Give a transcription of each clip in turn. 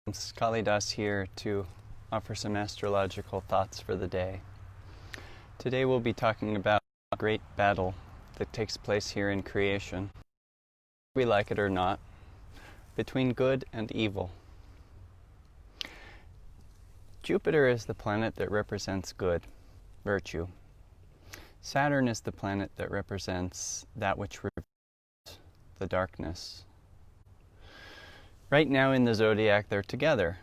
It's Kalidas here to offer some astrological thoughts for the day. Today we'll be talking about a great battle that takes place here in creation, we like it or not, between good and evil. Jupiter is the planet that represents good, virtue. Saturn is the planet that represents that which represents the darkness. Right now in the zodiac they're together,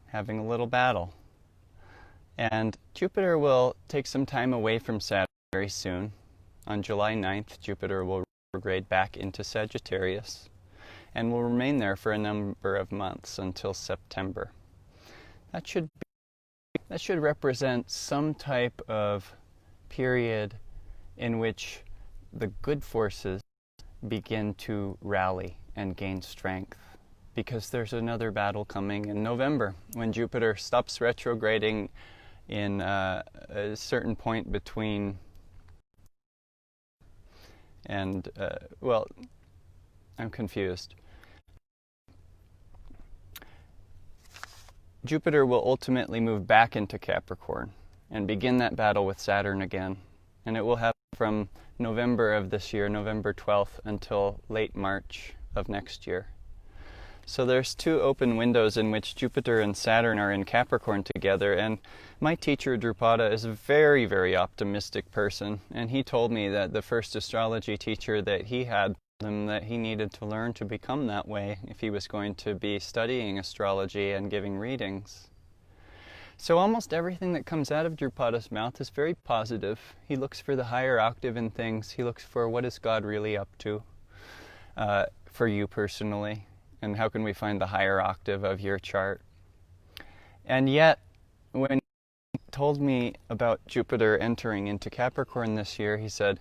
having a little battle. And Jupiter will take some time away from Saturn very soon. On July 9th, Jupiter will retrograde back into Sagittarius and will remain there for a number of months until September. That should represent some type of period in which the good forces begin to rally and gain strength, because there's another battle coming in November when Jupiter stops retrograding in a certain point between and I'm confused. Jupiter will ultimately move back into Capricorn and begin that battle with Saturn again, and it will happen from November of this year, November 12th, until late March of next year. So there's two open windows in which Jupiter and Saturn are in Capricorn together, and my teacher Drupada is a very, very optimistic person, and he told me that the first astrology teacher that he had told him that he needed to learn to become that way if he was going to be studying astrology and giving readings. So almost everything that comes out of Drupada's mouth is very positive. He looks for the higher octave in things. He looks for what is God really up to for you personally. And how can we find the higher octave of your chart? And yet, when he told me about Jupiter entering into Capricorn this year, he said,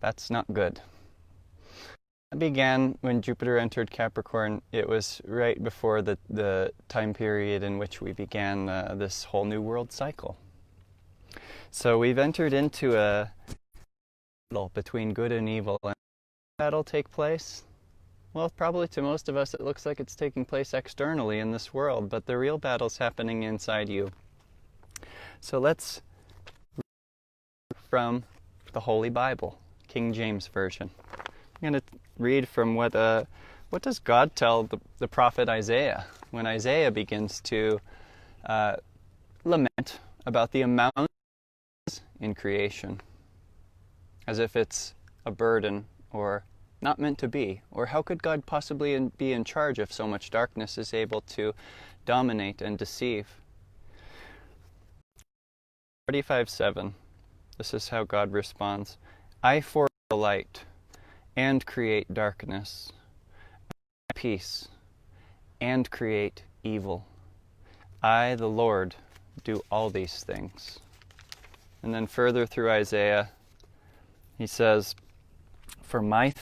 that's not good. It began when Jupiter entered Capricorn. It was right before the time period in which we began this whole new world cycle. So we've entered into a battle between good and evil. And that'll take place? Well, probably to most of us it looks like it's taking place externally in this world, but the real battle's happening inside you. So let's read from the Holy Bible, King James Version. I'm going to read from what does God tell the prophet Isaiah when Isaiah begins to lament about the amount in creation, as if it's a burden or not meant to be, or how could God possibly be in charge if so much darkness is able to dominate and deceive? 45:7. This is how God responds. I form the light and create darkness, peace and create evil. I, the Lord, do all these things. And then further through Isaiah, he says, for my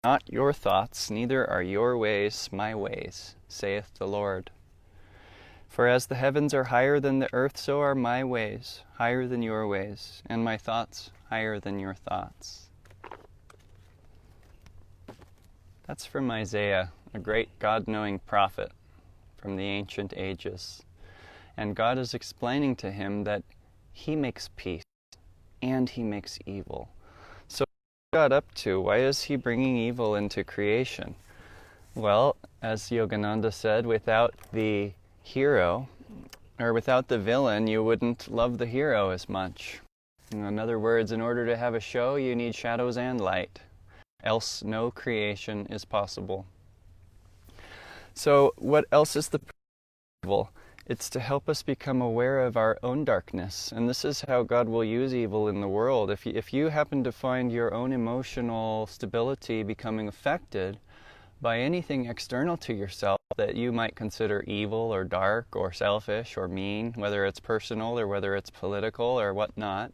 not your thoughts, neither are your ways my ways, saith the Lord. For as the heavens are higher than the earth, so are my ways higher than your ways, and my thoughts higher than your thoughts. That's from Isaiah, a great God-knowing prophet from the ancient ages. And God is explaining to him that he makes peace and he makes evil. God up to? Why is he bringing evil into creation? Well, as Yogananda said, without the hero, or without the villain, you wouldn't love the hero as much. In other words, in order to have a show, you need shadows and light. Else no creation is possible. So what else is the evil? It's to help us become aware of our own darkness. And this is how God will use evil in the world. If you happen to find your own emotional stability becoming affected by anything external to yourself that you might consider evil or dark or selfish or mean, whether it's personal or whether it's political or whatnot,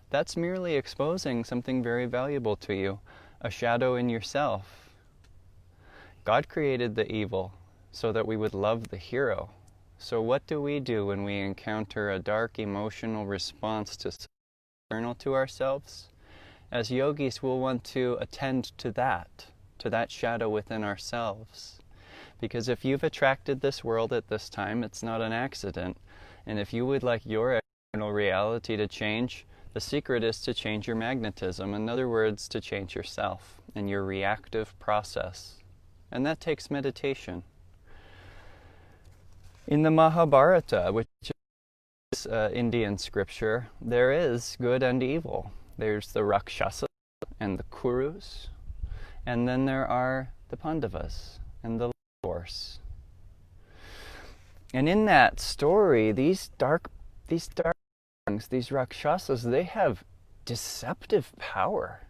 that's merely exposing something very valuable to you, a shadow in yourself. God created the evil so that we would love the hero. So what do we do when we encounter a dark emotional response to something external to ourselves? As yogis, we'll want to attend to that shadow within ourselves. Because if you've attracted this world at this time, it's not an accident. And if you would like your external reality to change, the secret is to change your magnetism. In other words, to change yourself and your reactive process. And that takes meditation. In the Mahabharata, which is Indian scripture, there is good and evil. There's the Rakshasas and the Kurus, and then there are the Pandavas and the Force. And in that story, these dark beings, these Rakshasas, they have deceptive power.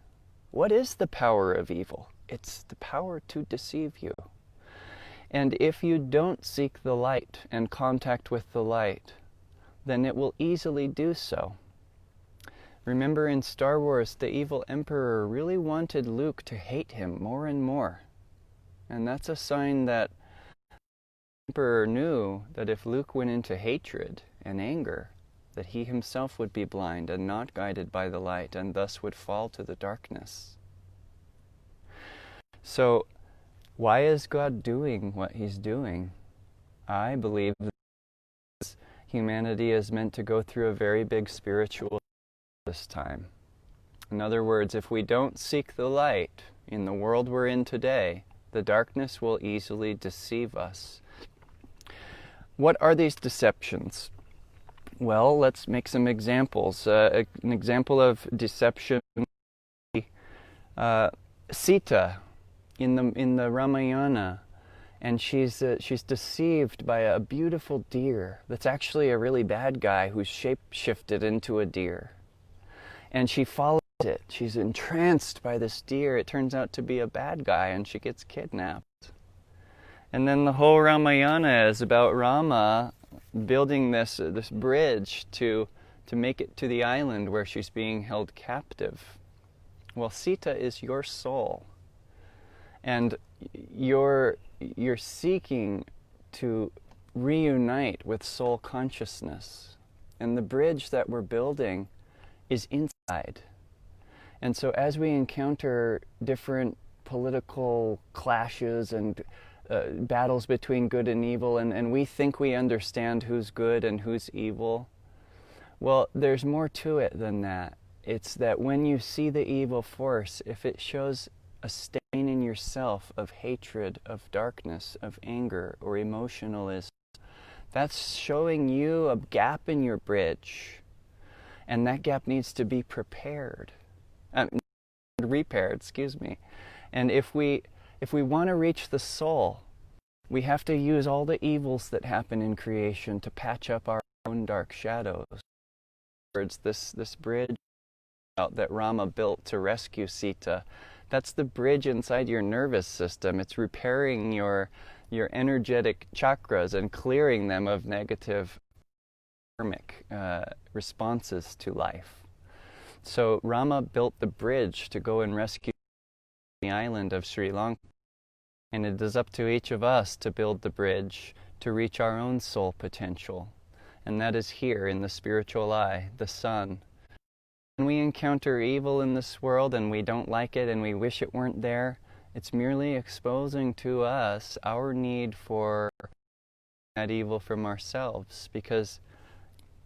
What is the power of evil? It's the power to deceive you. And if you don't seek the light and contact with the light, then it will easily do so. Remember in Star Wars, the evil emperor really wanted Luke to hate him more and more. And that's a sign that the emperor knew that if Luke went into hatred and anger, that he himself would be blind and not guided by the light, and thus would fall to the darkness. So, why is God doing what he's doing? I believe that humanity is meant to go through a very big spiritual this time. In other words, if we don't seek the light in the world we're in today, the darkness will easily deceive us. What are these deceptions? Well, let's make some examples. An example of deception, Sita in the Ramayana, and she's deceived by a beautiful deer that's actually a really bad guy who's shape-shifted into a deer. And she follows it. She's entranced by this deer. It turns out to be a bad guy, and she gets kidnapped. And then the whole Ramayana is about Rama building this bridge to make it to the island where she's being held captive. Well, Sita is your soul. And you're seeking to reunite with soul consciousness. And the bridge that we're building is inside. And so as we encounter different political clashes and battles between good and evil, and we think we understand who's good and who's evil, well, there's more to it than that. It's that when you see the evil force, if it shows a stain in yourself of hatred, of darkness, of anger, or emotionalism, that's showing you a gap in your bridge. And that gap needs to be repaired. And if we want to reach the soul, we have to use all the evils that happen in creation to patch up our own dark shadows. In other words, this bridge that Rama built to rescue Sita, that's the bridge inside your nervous system. It's repairing your energetic chakras and clearing them of negative karmic responses to life. So Rama built the bridge to go and rescue the island of Sri Lanka. And it is up to each of us to build the bridge to reach our own soul potential. And that is here in the spiritual eye, the sun. When we encounter evil in this world and we don't like it and we wish it weren't there, it's merely exposing to us our need for that evil from ourselves. Because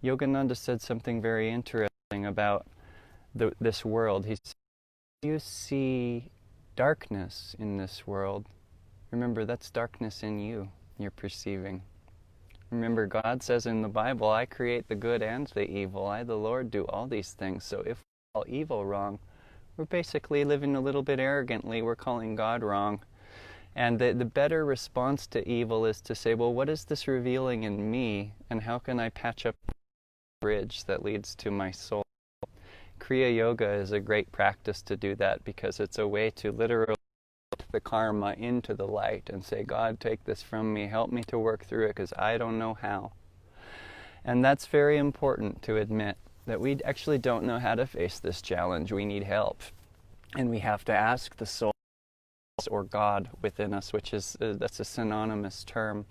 Yogananda said something very interesting about this world. He said, you see darkness in this world, remember that's darkness in you, you're perceiving. Remember, God says in the Bible, I create the good and the evil. I, the Lord, do all these things. So if we call evil wrong, we're basically living a little bit arrogantly. We're calling God wrong. And the better response to evil is to say, well, what is this revealing in me? And how can I patch up the bridge that leads to my soul? Kriya Yoga is a great practice to do that, because it's a way to literally put the karma into the light and say, God, take this from me, help me to work through it, because I don't know how. And that's very important to admit, that we actually don't know how to face this challenge. We need help. And we have to ask the soul or God within us, which is, that's a synonymous term.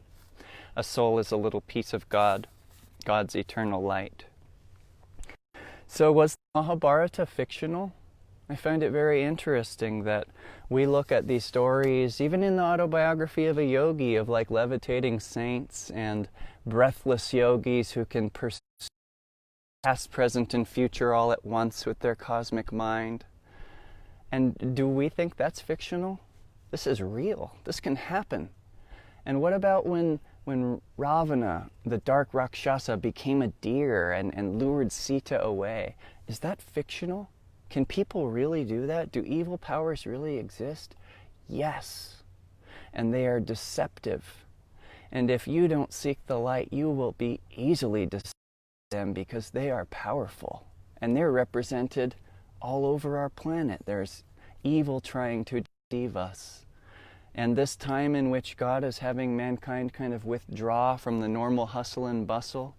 A soul is a little piece of God, God's eternal light. So was the Mahabharata fictional? I find it very interesting that we look at these stories, even in the autobiography of a yogi, of like levitating saints and breathless yogis who can perceive past, present, and future all at once with their cosmic mind. And do we think that's fictional? This is real. This can happen. And what about when Ravana, the dark Rakshasa, became a deer and lured Sita away? Is that fictional? Can people really do that? Do evil powers really exist? Yes. And they are deceptive. And if you don't seek the light, you will be easily deceived by them because they are powerful. And they're represented all over our planet. There's evil trying to deceive us. And this time in which God is having mankind kind of withdraw from the normal hustle and bustle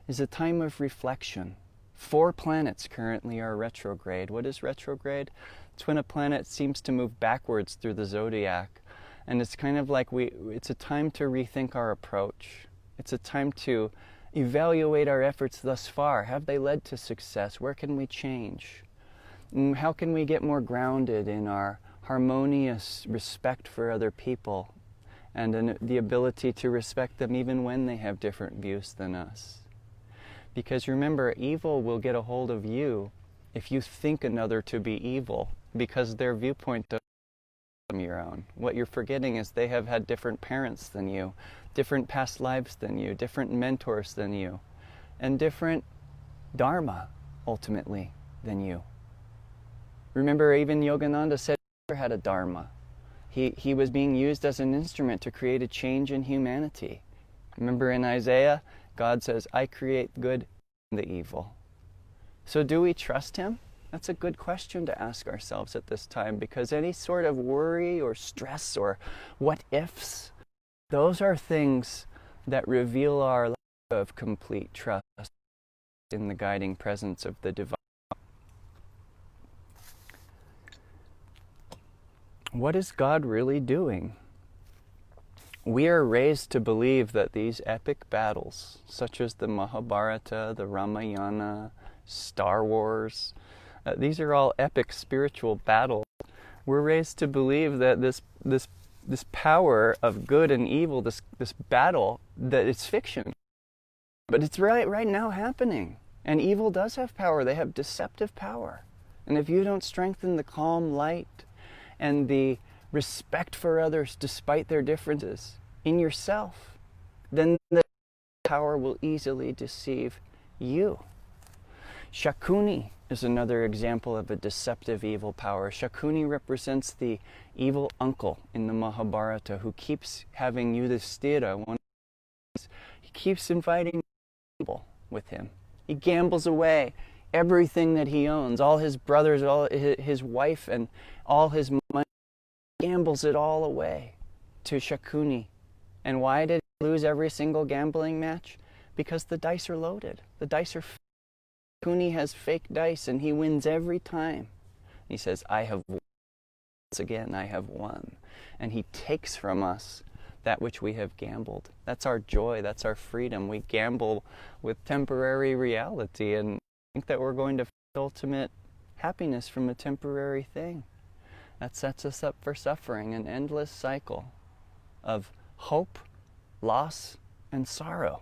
is a time of reflection. 4 planets currently are retrograde. What is retrograde? It's when a planet seems to move backwards through the zodiac. And it's kind of like it's a time to rethink our approach. It's a time to evaluate our efforts thus far. Have they led to success? Where can we change? And how can we get more grounded in our harmonious respect for other people and the ability to respect them even when they have different views than us? Because remember, evil will get a hold of you if you think another to be evil, because their viewpoint doesn't from your own. What you're forgetting is they have had different parents than you, different past lives than you, different mentors than you, and different dharma, ultimately, than you. Remember, even Yogananda said he never had a dharma. He was being used as an instrument to create a change in humanity. Remember in Isaiah, God says, I create good and the evil. So do we trust him? That's a good question to ask ourselves at this time, because any sort of worry or stress or what ifs, those are things that reveal our lack of complete trust in the guiding presence of the divine. What is God really doing? We are raised to believe that these epic battles, such as the Mahabharata, the Ramayana, Star Wars, these are all epic spiritual battles. We're raised to believe that this power of good and evil, this battle, that it's fiction. But it's right now happening. And evil does have power. They have deceptive power. And if you don't strengthen the calm light and the respect for others despite their differences in yourself, then the power will easily deceive you. Shakuni is another example of a deceptive evil power. Shakuni represents the evil uncle in the Mahabharata who keeps having Yudhishthira. He keeps inviting people with him. He gambles away everything that he owns, all his brothers, all his wife, and all his money. He gambles it all away to Shakuni. And why did he lose every single gambling match? Because the dice are loaded. The dice are fake. Shakuni has fake dice and he wins every time. He says, I have won. Once again, I have won. And he takes from us that which we have gambled. That's our joy. That's our freedom. We gamble with temporary reality and think that we're going to find ultimate happiness from a temporary thing. That sets us up for suffering, an endless cycle of hope, loss, and sorrow.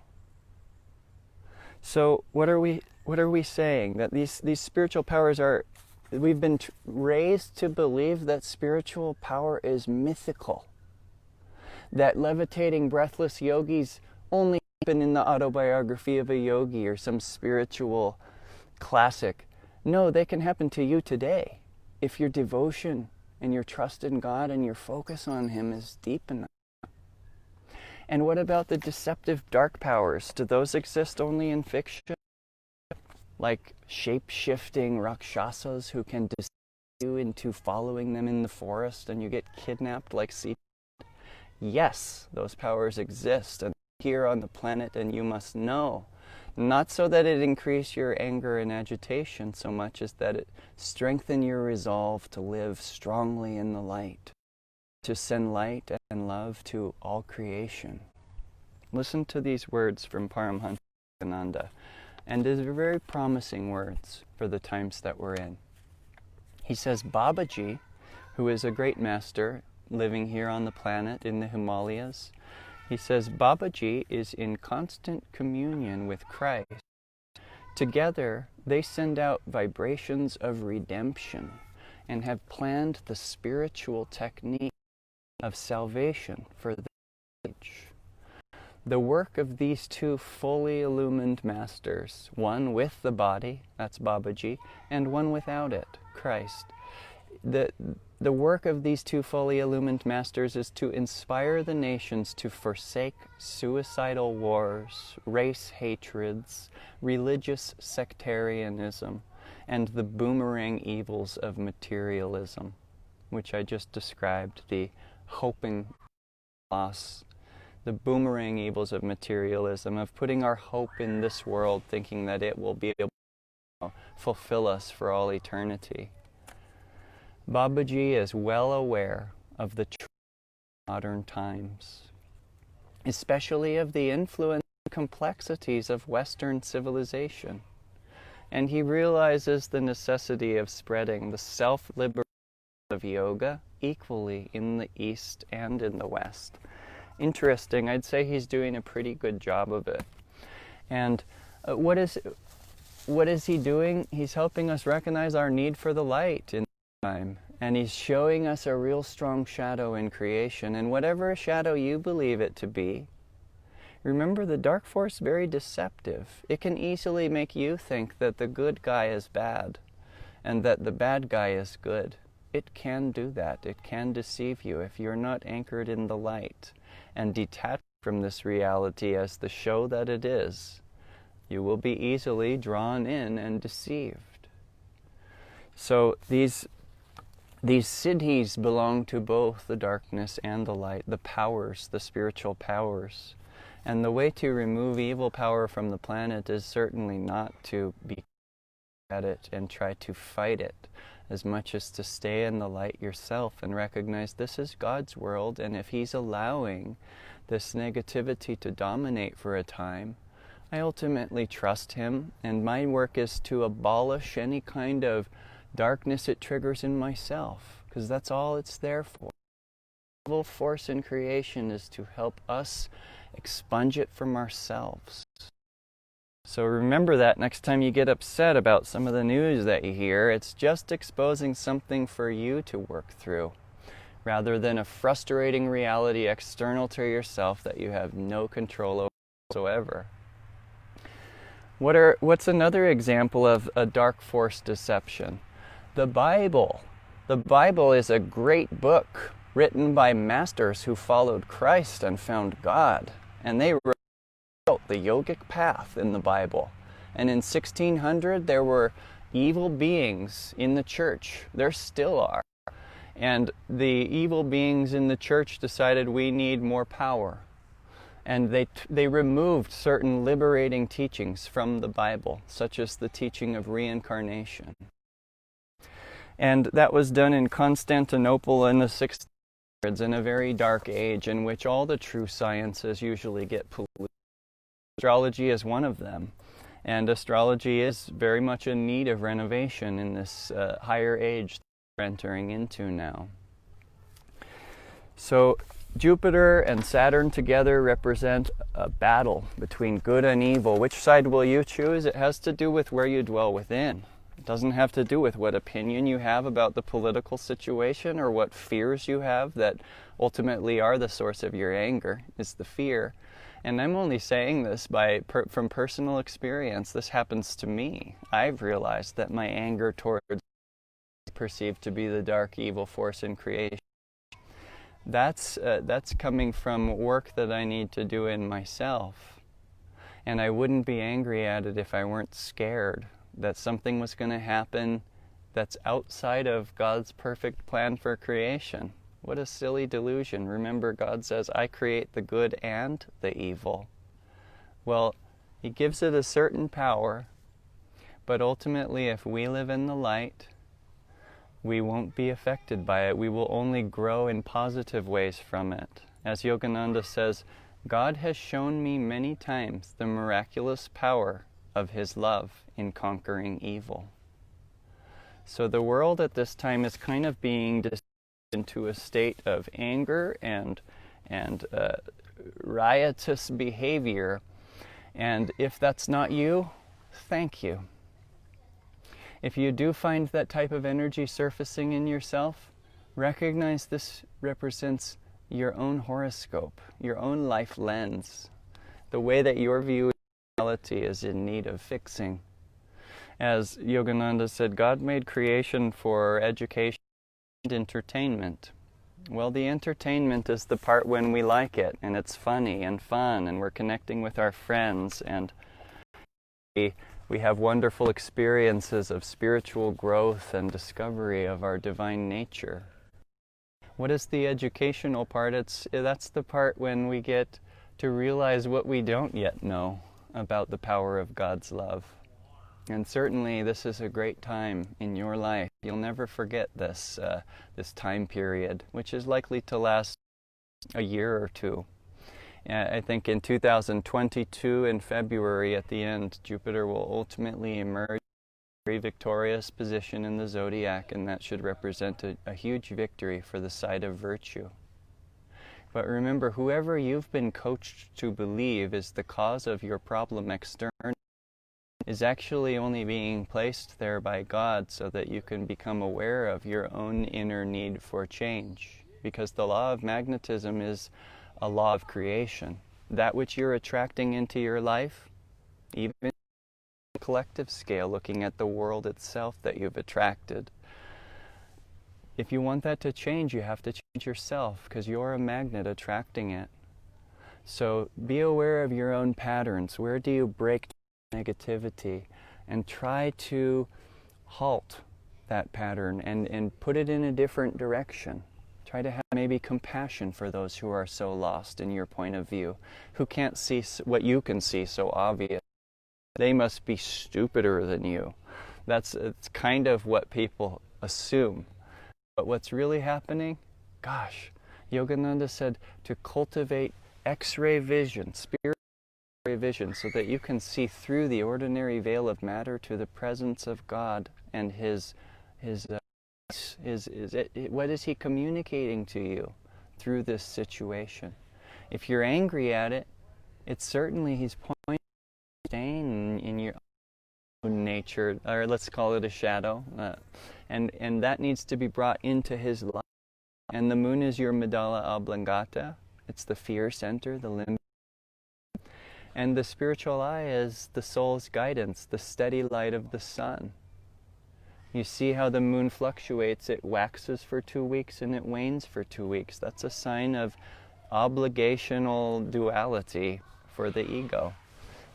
So what are we saying? That these spiritual powers are, we've been raised to believe that spiritual power is mythical. That levitating, breathless yogis only happen in the autobiography of a yogi or some spiritual classic. No, they can happen to you today if your devotion and your trust in God and your focus on Him is deep enough. And what about the deceptive dark powers? Do those exist only in fiction? Like shape-shifting Rakshasas who can deceive you into following them in the forest and you get kidnapped like Sita? Yes, those powers exist and here on the planet, and you must know. Not so that it increase your anger and agitation so much as that it strengthen your resolve to live strongly in the light, to send light and love to all creation. Listen to these words from Paramhansa Yogananda, and these are very promising words for the times that we're in. He says Babaji, who is a great master living here on the planet in the Himalayas, he says Babaji is in constant communion with Christ. Together, they send out vibrations of redemption and have planned the spiritual technique of salvation for the age. The work of these two fully illumined masters, one with the body, that's Babaji, and one without it, Christ. The work of these two fully illumined masters is to inspire the nations to forsake suicidal wars, race hatreds, religious sectarianism, and the boomerang evils of materialism, which I just described, the hoping loss, the boomerang evils of materialism, of putting our hope in this world, thinking that it will be able to fulfill us for all eternity. Babaji is well aware of the modern times, especially of the influence and complexities of Western civilization. And he realizes the necessity of spreading the self-liberation of yoga equally in the East and in the West. Interesting, I'd say he's doing a pretty good job of it. And what is he doing? He's helping us recognize our need for the light in time. And he's showing us a real strong shadow in creation. And whatever shadow you believe it to be, remember the dark force is very deceptive. It can easily make you think that the good guy is bad and that the bad guy is good. It can do that. It can deceive you if you're not anchored in the light and detached from this reality as the show that it is. You will be easily drawn in and deceived. So these siddhis belong to both the darkness and the light, the powers, the spiritual powers. And the way to remove evil power from the planet is certainly not to be at it and try to fight it, as much as to stay in the light yourself and recognize this is God's world, and if He's allowing this negativity to dominate for a time, I ultimately trust Him, and my work is to abolish any kind of darkness it triggers in myself, because that's all it's there for. The evil force in creation is to help us expunge it from ourselves. So remember that next time you get upset about some of the news that you hear, it's just exposing something for you to work through, rather than a frustrating reality external to yourself that you have no control over whatsoever. What's another example of a dark force deception? The Bible. The Bible is a great book written by masters who followed Christ and found God. And they wrote the yogic path in the Bible. And in 1600, there were evil beings in the church. There still are. And the evil beings in the church decided we need more power. And they removed certain liberating teachings from the Bible, such as the teaching of reincarnation. And that was done in Constantinople in the 1600s, in a very dark age in which all the true sciences usually get polluted. Astrology is one of them. And astrology is very much in need of renovation in this higher age that we're entering into now. So Jupiter and Saturn together represent a battle between good and evil. Which side will you choose? It has to do with where you dwell within. It doesn't have to do with what opinion you have about the political situation or what fears you have that ultimately are the source of your anger. It's the fear. And I'm only saying this from personal experience. This happens to me. I've realized that my anger towards perceived to be the dark evil force in creation. That's coming from work that I need to do in myself. And I wouldn't be angry at it if I weren't scared that something was going to happen that's outside of God's perfect plan for creation. What a silly delusion. Remember, God says, I create the good and the evil. Well, He gives it a certain power, but ultimately if we live in the light, we won't be affected by it. We will only grow in positive ways from it. As Yogananda says, God has shown me many times the miraculous power of His love in conquering evil. So the world at this time is kind of being into a state of anger and riotous behavior. And if that's not you, thank you. If you do find that type of energy surfacing in yourself, recognize this represents your own horoscope, your own life lens, the way that your view of reality is in need of fixing. As Yogananda said, God made creation for education and entertainment. Well, the entertainment is the part when we like it, and it's funny and fun, and we're connecting with our friends, and we have wonderful experiences of spiritual growth and discovery of our divine nature. What is the educational part? That's the part when we get to realize what we don't yet know about the power of God's love. And certainly this is a great time in your life. You'll never forget this time period, which is likely to last a year or two. I think in 2022 in February at the end, Jupiter will ultimately emerge in a very victorious position in the zodiac, and that should represent a huge victory for the side of virtue. But remember, whoever you've been coached to believe is the cause of your problem externally is actually only being placed there by God so that you can become aware of your own inner need for change. Because the law of magnetism is a law of creation. That which you're attracting into your life, even on a collective scale, looking at the world itself that you've attracted. If you want that to change, you have to change yourself, because you're a magnet attracting it. So be aware of your own patterns. Where do you break negativity? And try to halt that pattern and put it in a different direction. Try to have maybe compassion for those who are so lost in your point of view, who can't see what you can see so obvious. They must be stupider than you. It's kind of what people assume. But what's really happening? Gosh, Yogananda said to cultivate X-ray vision, spiritual vision, so that you can see through the ordinary veil of matter to the presence of God and what is He communicating to you through this situation? If you're angry at it, it's certainly He's pointing to stain in your own nature, or let's call it a shadow, and that needs to be brought into His light. And the moon is your medulla oblongata. It's the fear center, the limb. And the spiritual eye is the soul's guidance, the steady light of the sun. You see how the moon fluctuates. It waxes for 2 weeks and it wanes for 2 weeks. That's a sign of obligational duality for the ego.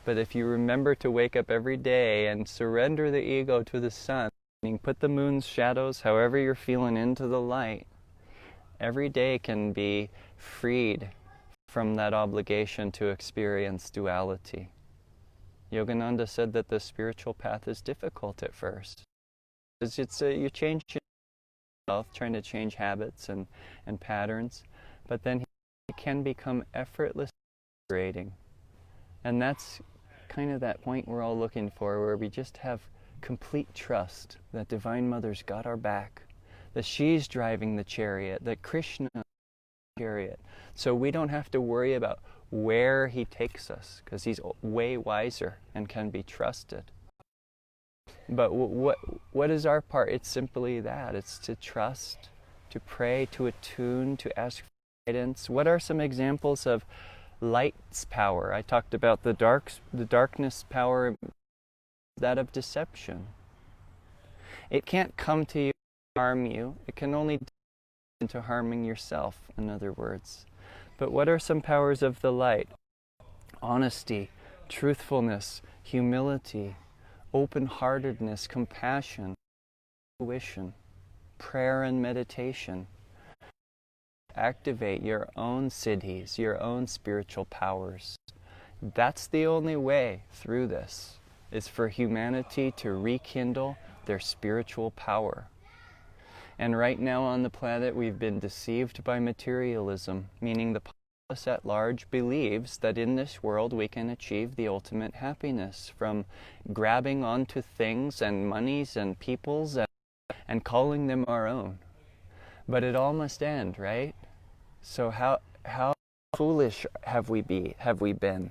But if you remember to wake up every day and surrender the ego to the sun, meaning put the moon's shadows, however you're feeling, into the light, every day can be freed from that obligation to experience duality. Yogananda said that the spiritual path is difficult at first. You change yourself, trying to change habits and patterns, but then it can become effortlessly liberating. And that's kind of that point we're all looking for, where we just have complete trust that Divine Mother's got our back, that she's driving the chariot, that Krishna is the chariot. So we don't have to worry about where He takes us, because He's way wiser and can be trusted. But what is our part? It's simply that. It's to trust, to pray, to attune, to ask for guidance. What are some examples of light's power? I talked about the darkness power, that of deception. It can't come to you to harm you. It can only into harming yourself, in other words. But what are some powers of the light? Honesty, truthfulness, humility, open-heartedness, compassion, intuition, prayer and meditation. Activate your own siddhis, your own spiritual powers. That's the only way through this, is for humanity to rekindle their spiritual power. And right now on the planet we've been deceived by materialism, meaning the populace at large believes that in this world we can achieve the ultimate happiness from grabbing onto things and monies and peoples and and calling them our own. But it all must end, right? So how foolish have we been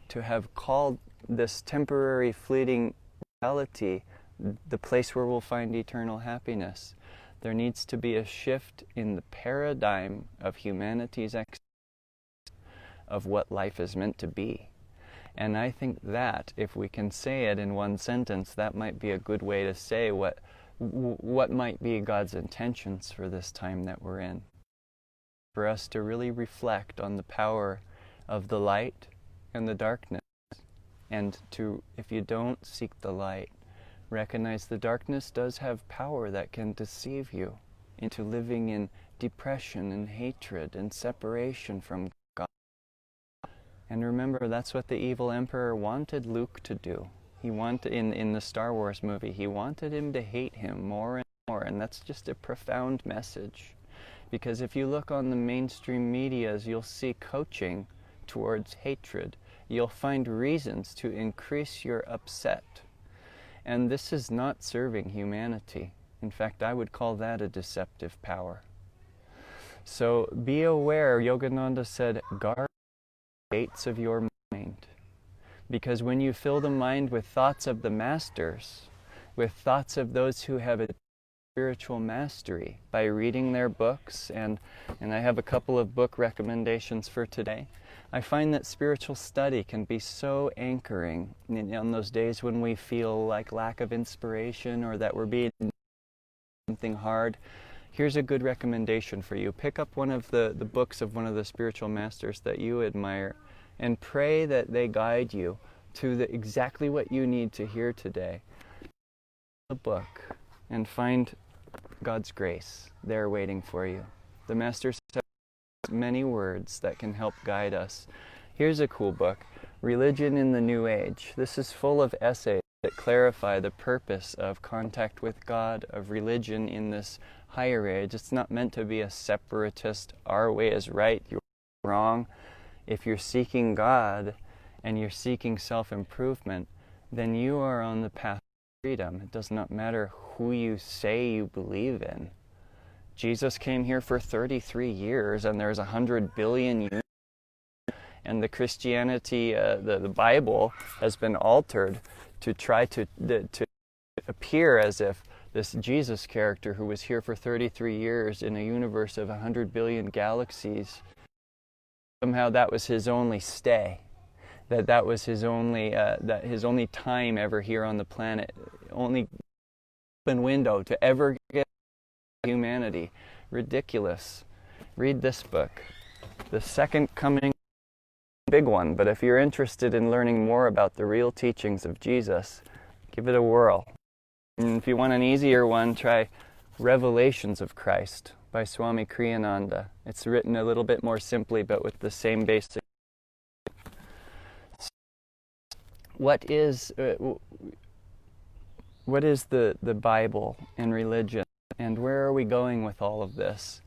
to have called this temporary fleeting reality the place where we'll find eternal happiness? There needs to be a shift in the paradigm of humanity's of what life is meant to be. And I think that, if we can say it in one sentence, that might be a good way to say what might be God's intentions for this time that we're in. For us to really reflect on the power of the light and the darkness. And to, if you don't seek the light, recognize the darkness does have power that can deceive you into living in depression and hatred and separation from God. And remember, that's what the evil emperor wanted Luke to do. He wanted, in the Star Wars movie, he wanted him to hate him more and more. And that's just a profound message. Because if you look on the mainstream medias, you'll see coaching towards hatred. You'll find reasons to increase your upset. And this is not serving humanity. In fact, I would call that a deceptive power. So be aware, Yogananda said, guard the gates of your mind. Because when you fill the mind with thoughts of the masters, with thoughts of those who have a spiritual mastery by reading their books, and I have a couple of book recommendations for today. I find that spiritual study can be so anchoring on those days when we feel like lack of inspiration or that we're being something hard. Here's a good recommendation for you. Pick up one of the books of one of the spiritual masters that you admire and pray that they guide you to exactly what you need to hear today. The book and find God's grace there waiting for you. The Master says many words that can help guide us. Here's a cool book, Religion in the New Age. This is full of essays that clarify the purpose of contact with God, of religion in this higher age. It's not meant to be a separatist, our way is right, you're wrong. If you're seeking God and you're seeking self-improvement, then you are on the path of freedom. It does not matter who you say you believe in. Jesus came here for 33 years and there's 100 billion years. And the Christianity, the Bible has been altered to try to appear as if this Jesus character who was here for 33 years in a universe of 100 billion galaxies, somehow that was his only stay. That was his only time ever here on the planet, only open window to ever get humanity. Ridiculous. Read this book, The Second Coming. Big one, but if you're interested in learning more about the real teachings of Jesus, give it a whirl. And if you want an easier one, try Revelations of Christ by Swami Kriyananda. It's written a little bit more simply, but with the same basic. What is the Bible and religion, and where are we going with all of this?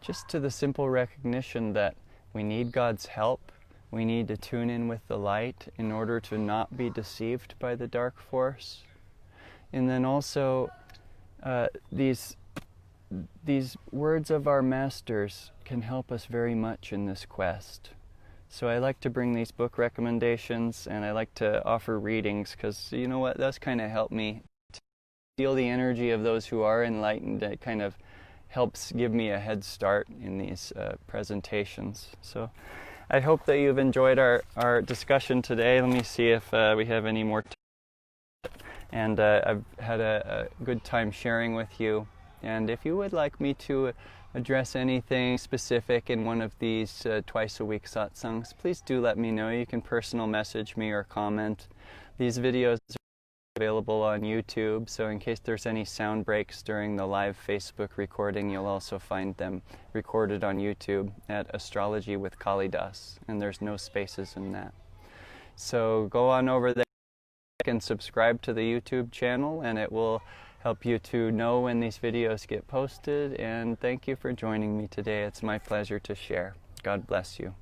Just to the simple recognition that we need God's help. We need to tune in with the light in order to not be deceived by the dark force. And then also, these words of our masters can help us very much in this quest. So I like to bring these book recommendations, and I like to offer readings, because you know what, that's kind of helped me to feel the energy of those who are enlightened. It kind of helps give me a head start in these presentations. So I hope that you've enjoyed our discussion today. Let me see if we have any more time. And I've had a good time sharing with you. And if you would like me to address anything specific in one of these twice-a-week satsangs, please do let me know. You can personal message me or comment. These videos are available on YouTube, so in case there's any sound breaks during the live Facebook recording, you'll also find them recorded on YouTube at Astrology with Kalidas, and there's no spaces in that. So go on over there and subscribe to the YouTube channel, and it will help you to know when these videos get posted. And thank you for joining me today. It's my pleasure to share. God bless you.